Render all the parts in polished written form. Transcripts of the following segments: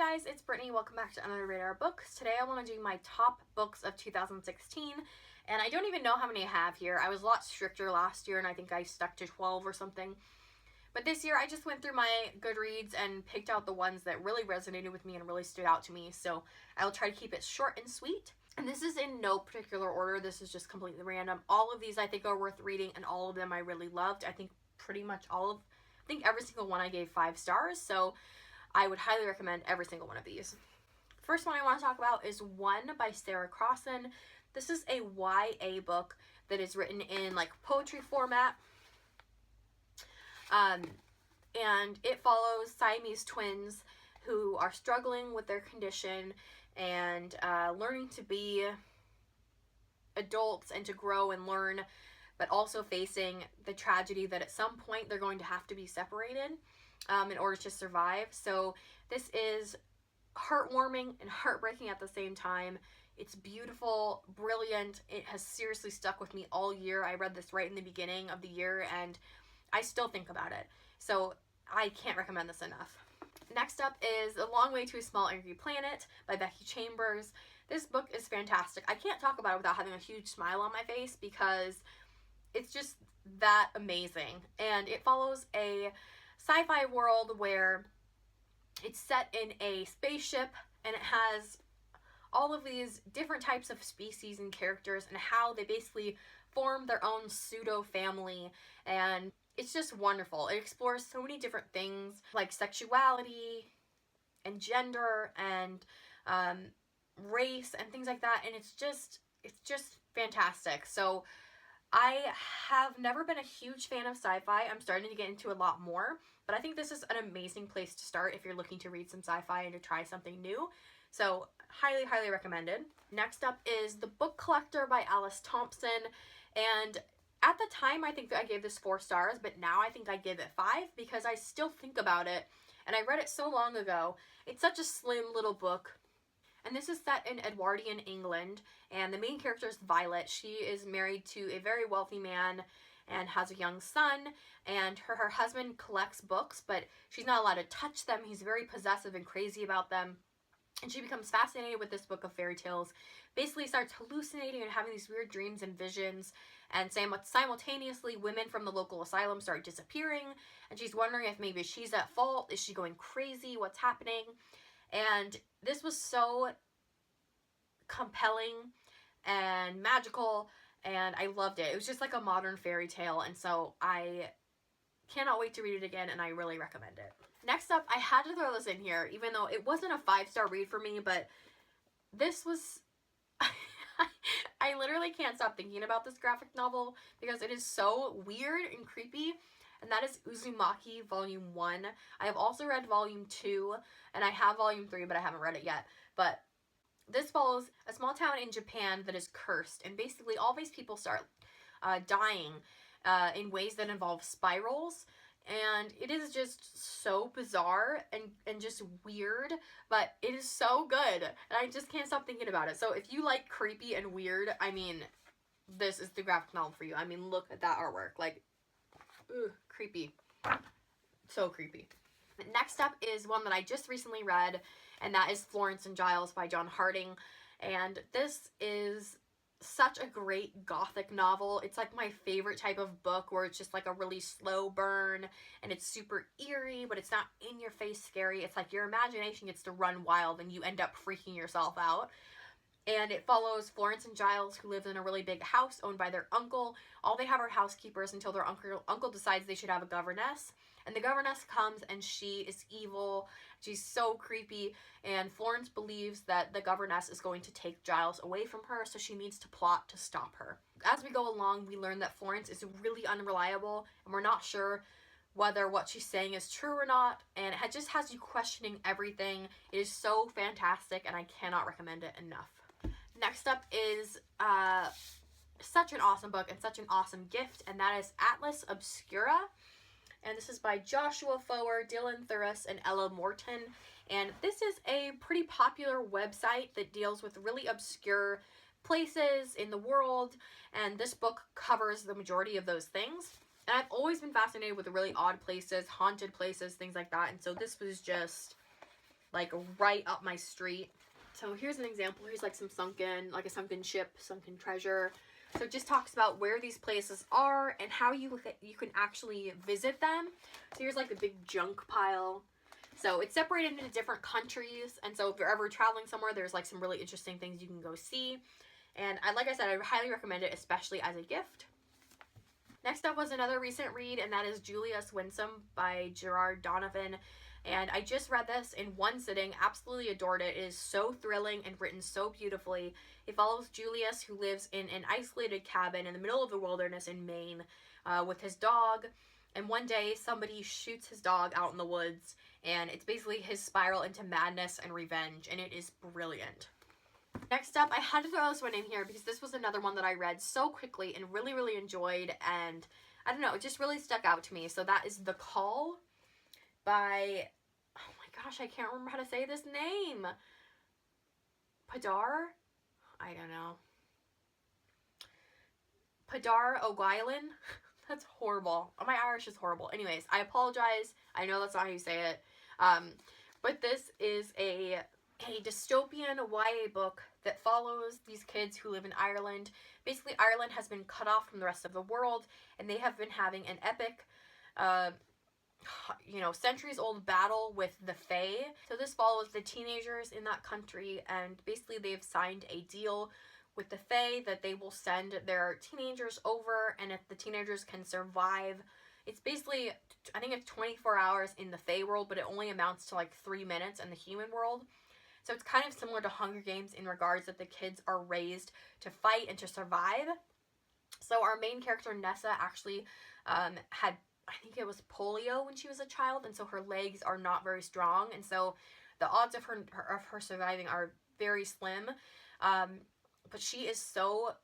guys, it's Brittany. Welcome back to UnderTheRadarBooks. Today I want to do my top books of 2016, and I don't even know how many I have here. I was a lot stricter last year, and I think I stuck to 12 or something. But this year I just went through my Goodreads and picked out the ones that really resonated with me and really stood out to me, so I'll try to keep it short and sweet. And this is in no particular order. This is just completely random. All of these I think are worth reading, and all of them I really loved. I think pretty much I think every single one I gave 5 stars, so I would highly recommend every single one of these. First one I want to talk about is One by Sarah Crossan. This is a YA book that is written in like poetry format. And it follows Siamese twins who are struggling with their condition and learning to be adults and to grow and learn, but also facing the tragedy that at some point they're going to have to be separated in order to survive. So this is heartwarming and heartbreaking at the same time. It's beautiful, brilliant. It has seriously stuck with me all year. I read this right in the beginning of the year and I still think about it. So I can't recommend this enough. Next up is A Long Way to a Small Angry Planet by Becky Chambers. This book is fantastic. I can't talk about it without having a huge smile on my face because it's just that amazing. And it follows a sci-fi world where it's set in a spaceship and it has all of these different types of species and characters and how they basically form their own pseudo family, and it's just wonderful. It explores so many different things like sexuality and gender and race and things like that, and it's just fantastic. So I have never been a huge fan of sci-fi. I'm starting to get into a lot more, but I think this is an amazing place to start if you're looking to read some sci-fi and to try something new. So highly, highly recommended. Next up is The Book Collector by Alice Thompson, and at the time I think that I gave this 4 stars, but now I think I give it 5 because I still think about it, and I read it so long ago. It's such a slim little book. And this is set in Edwardian England, and the main character is Violet. She is married to a very wealthy man and has a young son, and her husband collects books, but she's not allowed to touch them. He's very possessive and crazy about them. And she becomes fascinated with this book of fairy tales, basically starts hallucinating and having these weird dreams and visions, and simultaneously women from the local asylum start disappearing, and she's wondering if maybe she's at fault. Is she going crazy? What's happening? And this was so compelling and magical, and I loved it. It was just like a modern fairy tale, and so I cannot wait to read it again, and I really recommend it. Next up, I had to throw this in here, even though it wasn't a 5-star read for me, but this was... I literally can't stop thinking about this graphic novel because it is so weird and creepy. And that is Uzi Maquis Volume 1. I have also read Volume 2, and I have Volume 3, but I haven't read it yet. But this follows a small town in Japan that is cursed, and basically all these people start dying in ways that involve spirals. And it is just so bizarre and just weird, but it is so good, and I just can't stop thinking about it. So if you like creepy and weird, I mean, this is the graphic novel for you. I mean, look at that artwork. Like, ugh, creepy. So creepy. Next up is one that I just recently read, and that is Florence and Giles by John Harding. And this is such a great gothic novel. It's like my favorite type of book where it's just like a really slow burn and it's super eerie, but it's not in your face scary. It's like your imagination gets to run wild and you end up freaking yourself out. And it follows Florence and Giles, who live in a really big house owned by their uncle. All they have are housekeepers until their uncle decides they should have a governess. And the governess comes and she is evil. She's so creepy. And Florence believes that the governess is going to take Giles away from her, so she needs to plot to stop her. As we go along, we learn that Florence is really unreliable, and we're not sure whether what she's saying is true or not, and it just has you questioning everything. It is so fantastic, and I cannot recommend it enough. Next up is such an awesome book and such an awesome gift, and that is Atlas Obscura. And this is by Joshua Foer, Dylan Thuras, and Ella Morton. And this is a pretty popular website that deals with really obscure places in the world, and this book covers the majority of those things. And I've always been fascinated with the really odd places, haunted places, things like that, and so this was just like right up my street. So here's an example. Here's like some sunken, like a sunken ship, sunken treasure. So it just talks about where these places are and how you can actually visit them. So here's like a big junk pile. So it's separated into different countries, and so if you're ever traveling somewhere, there's like some really interesting things you can go see. And like I said, I highly recommend it, especially as a gift. Next up was another recent read, and that is Julius Winsome by Gerard Donovan. And I just read this in one sitting, absolutely adored it. It is so thrilling and written so beautifully. It follows Julius, who lives in an isolated cabin in the middle of the wilderness in Maine with his dog. And one day, somebody shoots his dog out in the woods, and it's basically his spiral into madness and revenge, and it is brilliant. Next up, I had to throw this one in here because this was another one that I read so quickly and really, really enjoyed, and I don't know, it just really stuck out to me. So that is The Call by, oh my gosh, I can't remember how to say this name. Padar? I don't know. Padar O'Guilan? That's horrible. My Irish is horrible. Anyways, I apologize. I know that's not how you say it. But this is a dystopian YA book that follows these kids who live in Ireland. Basically, Ireland has been cut off from the rest of the world, and they have been having an epic, centuries-old battle with the Fae. So this follows the teenagers in that country, and basically they've signed a deal with the Fae that they will send their teenagers over, and if the teenagers can survive, it's basically, I think it's 24 hours in the Fae world, but it only amounts to like 3 minutes in the human world. So it's kind of similar to Hunger Games in regards that the kids are raised to fight and to survive. So our main character, Nessa, actually had, I think it was polio when she was a child, and so her legs are not very strong, and so the odds of her surviving are very slim. But she is so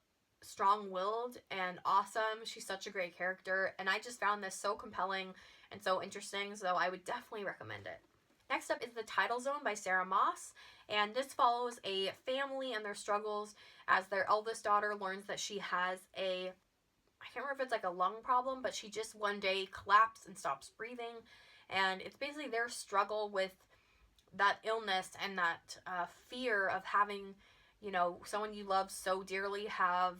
strong-willed and awesome. She's such a great character, and I just found this so compelling and so interesting, so I would definitely recommend it. Next up is The Tidal Zone by Sarah Moss, and this follows a family and their struggles as their eldest daughter learns that she has I can't remember if it's like a lung problem, but she just one day collapsed and stops breathing, and it's basically their struggle with that illness and that fear of having, someone you love so dearly have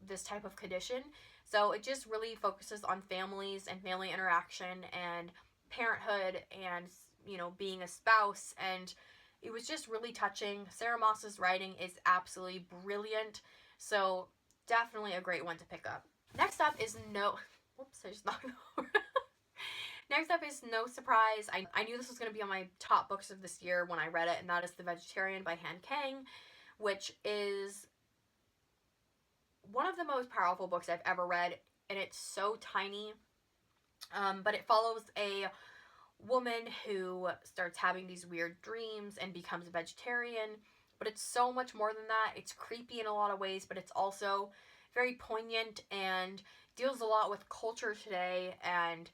this type of condition. So it just really focuses on families and family interaction and parenthood and, being a spouse, and it was just really touching. Sarah Moss's writing is absolutely brilliant, so definitely a great one to pick up. Next up is Next up is No Surprise. I knew this was going to be on my top books of this year when I read it, and that is The Vegetarian by Han Kang, which is one of the most powerful books I've ever read, and it's so tiny, but it follows a woman who starts having these weird dreams and becomes a vegetarian, but it's so much more than that. It's creepy in a lot of ways, but it's also very poignant and deals a lot with culture today, and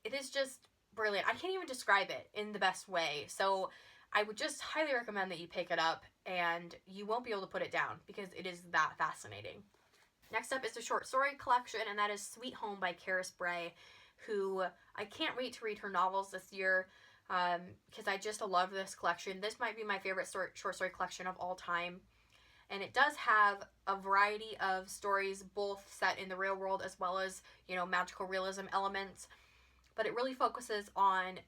it is just brilliant. I can't even describe it in the best way, so I would just highly recommend that you pick it up, and you won't be able to put it down because it is that fascinating. Next up is a short story collection, and that is Sweet Home by Karis Bray, who I can't wait to read her novels this year because I just love this collection. This might be my favorite short story collection of all time, and it does have a variety of stories, both set in the real world as well as, magical realism elements, but it really focuses on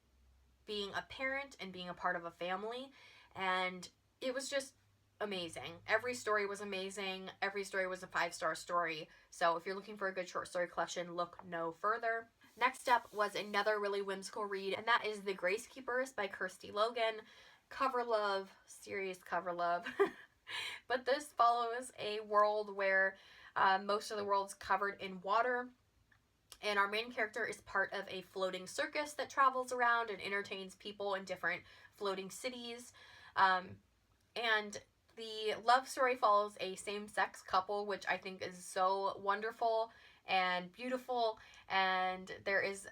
being a parent and being a part of a family, and it was just amazing. Every story was amazing. Every story was a 5-star story. So if you're looking for a good short story collection, look no further. Next up was another really whimsical read, and that is The Grace Keepers by Kirsty Logan. Cover love, serious cover love. But this follows a world where most of the world's covered in water, and our main character is part of a floating circus that travels around and entertains people in different floating cities. And the love story follows a same-sex couple, which I think is so wonderful and beautiful, and there is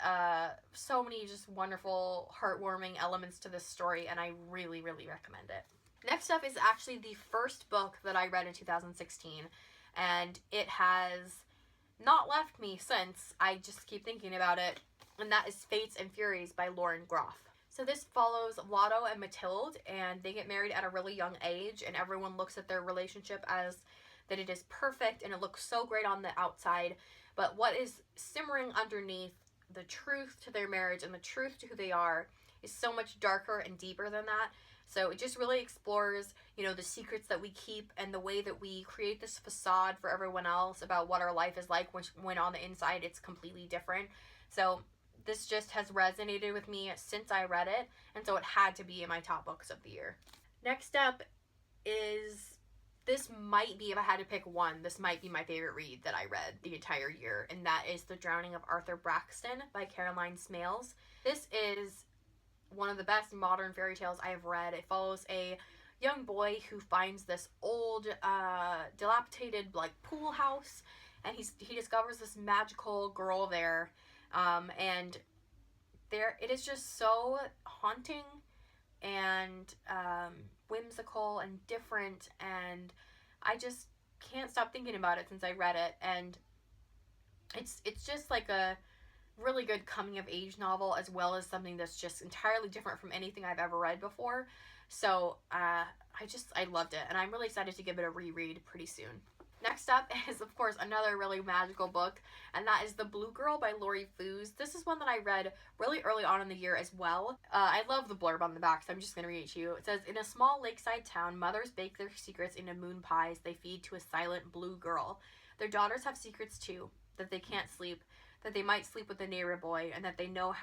so many just wonderful, heartwarming elements to this story, and I really, really recommend it. Next up is actually the first book that I read in 2016, and it has not left me since. I just keep thinking about it, and that is Fates and Furies by Lauren Groff. So this follows Lotto and Mathilde, and they get married at a really young age, and everyone looks at their relationship as that it is perfect and it looks so great on the outside, but what is simmering underneath, the truth to their marriage and the truth to who they are, is so much darker and deeper than that. So it just really explores, you know, the secrets that we keep and the way that we create this facade for everyone else about what our life is like when on the inside it's completely different. So this just has resonated with me since I read it, and so it had to be in my top books of the year. Next up is, this might be, if I had to pick one, this might be my favorite read that I read the entire year, and that is The Drowning of Arthur Braxton by Caroline Smales. This is one of the best modern fairy tales I have read. It follows a young boy who finds this old, dilapidated, like, pool house, and he discovers this magical girl there, and it is just so haunting and whimsical and different, and I just can't stop thinking about it since I read it. And it's just like a really good coming of age novel, as well as something that's just entirely different from anything I've ever read before. So I loved it, and I'm really excited to give it a reread pretty soon. Next up is, of course, another really magical book, and that is The Blue Girl by Lori Foos. This is one that I read really early on in the year as well. I love the blurb on the back, so I'm just going to read it to you. It says, "In a small lakeside town, mothers bake their secrets into moon pies they feed to a silent blue girl. Their daughters have secrets too, that they can't sleep, that they might sleep with the neighbor boy, and that they know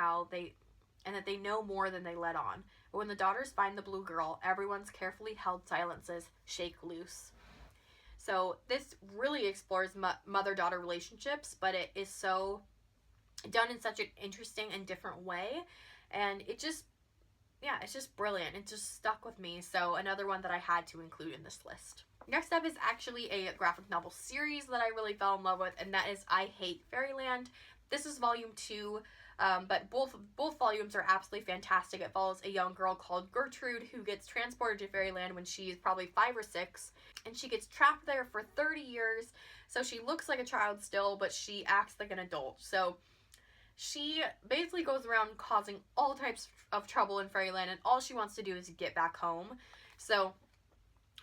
more than they let on. But when the daughters find the blue girl, everyone's carefully held silences shake loose." So this really explores mother-daughter relationships, but it is so done in such an interesting and different way, and it's just brilliant. It just stuck with me, so another one that I had to include in this list. Next up is actually a graphic novel series that I really fell in love with, and that is I Hate Fairyland. This is volume 2, but both volumes are absolutely fantastic. It follows a young girl called Gertrude who gets transported to Fairyland when she is probably 5 or 6, and she gets trapped there for 30 years, so she looks like a child still, but she acts like an adult. So she basically goes around causing all types of trouble in Fairyland, and all she wants to do is get back home. So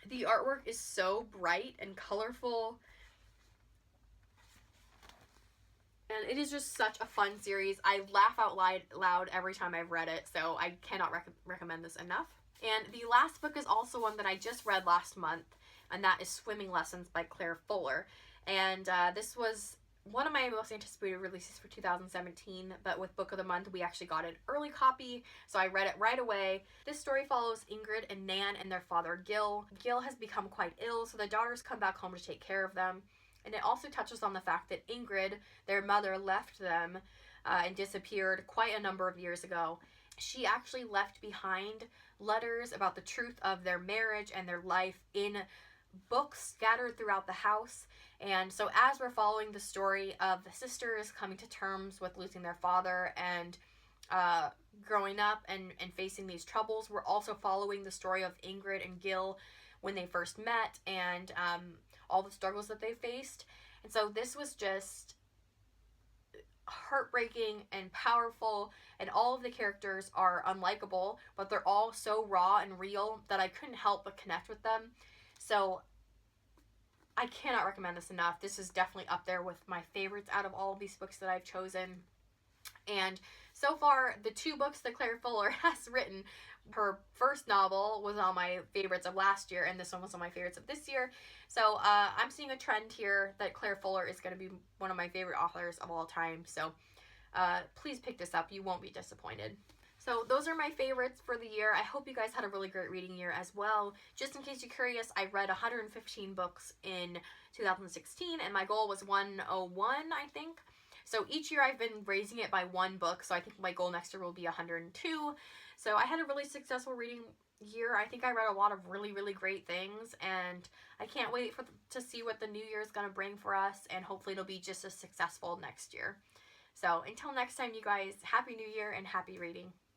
the artwork is so bright and colorful, and it is just such a fun series. I laugh out loud every time I've read it, so I cannot recommend this enough. And the last book is also one that I just read last month, and that is Swimming Lessons by Claire Fuller. And this was one of my most anticipated releases for 2017, but with Book of the Month, we actually got an early copy, so I read it right away. This story follows Ingrid and Nan and their father Gil. Gil has become quite ill, so the daughters come back home to take care of them. And it also touches on the fact that Ingrid, their mother, left them and disappeared quite a number of years ago. She actually left behind letters about the truth of their marriage and their life in books scattered throughout the house. And so as we're following the story of the sisters coming to terms with losing their father and growing up and facing these troubles, we're also following the story of Ingrid and Gil when they first met, and all the struggles that they faced. And so this was just heartbreaking and powerful, and all of the characters are unlikable, but they're all so raw and real that I couldn't help but connect with them. So I cannot recommend this enough. This is definitely up there with my favorites out of all of these books that I've chosen. And so far, the 2 books that Claire Fuller has written, her first novel was on my favorites of last year, and this one was on my favorites of this year. So I'm seeing a trend here that Claire Fuller is going to be one of my favorite authors of all time. So please pick this up. You won't be disappointed. So those are my favorites for the year. I hope you guys had a really great reading year as well. Just in case you're curious, I read 115 books in 2016, and my goal was 101, I think. So each year I've been raising it by 1 book, so I think my goal next year will be 102. So I had a really successful reading year. I think I read a lot of really, really great things, and I can't wait to see what the new year is going to bring for us, and hopefully it'll be just as successful next year. So until next time, you guys, Happy New Year and happy reading.